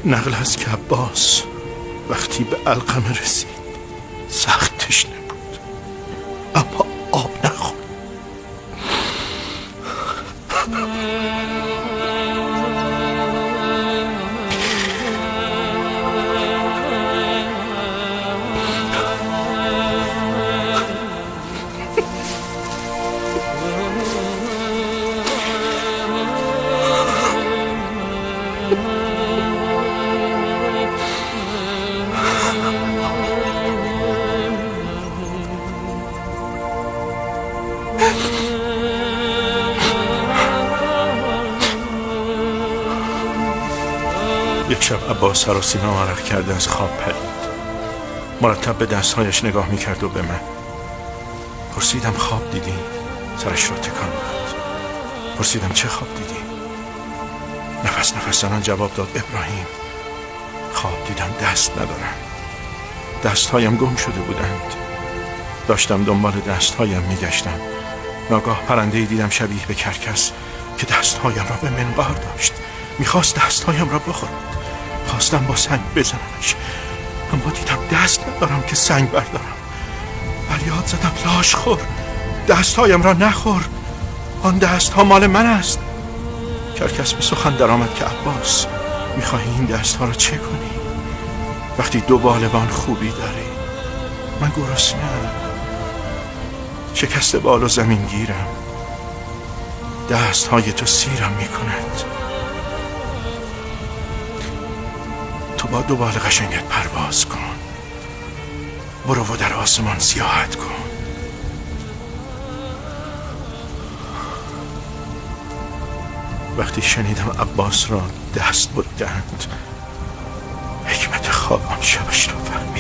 نقل است که عباس وقتی به علقمه رسید سخت تشنه بود، اما آب نخورد. یک شب عباس سر و سینه عرق کرده از خواب پرید. مرتب به دستهایش نگاه میکرد و به من. پرسیدم خواب دیدی؟ سرش را تکان داد. پرسیدم چه خواب دیدی؟ نفس نفس زنان جواب داد ابراهیم، خواب دیدم دست ندارم. دستهایم گم شده بودند. داشتم دنبال دستهایم میگشتم. ناگاه پرنده‌ای دیدم شبیه به کرکس که دستهایم را به منقار داشت. میخواست دستهایم را بخورد. خواستم با سنگ بزنمش، اما دیدم دست ندارم که سنگ بردارم. فریاد زدم لاش خور، دستهایم را نخور، آن دستها مال من است. کرکس به سخن در آمد که عباس، میخواهی این دستها را چه کنی؟ وقتی دو بالبان خوبی داری. من گرسنه‌ام، شکست بال و زمین گیرم، دستهای تو سیرم میکند. تو با دو بال قشنگت پرواز کن، برو و در آسمان سیاحت کن. وقتی شنیدم عباس را دست بریدند، حکمت خواب آن شبش را فهمیدم.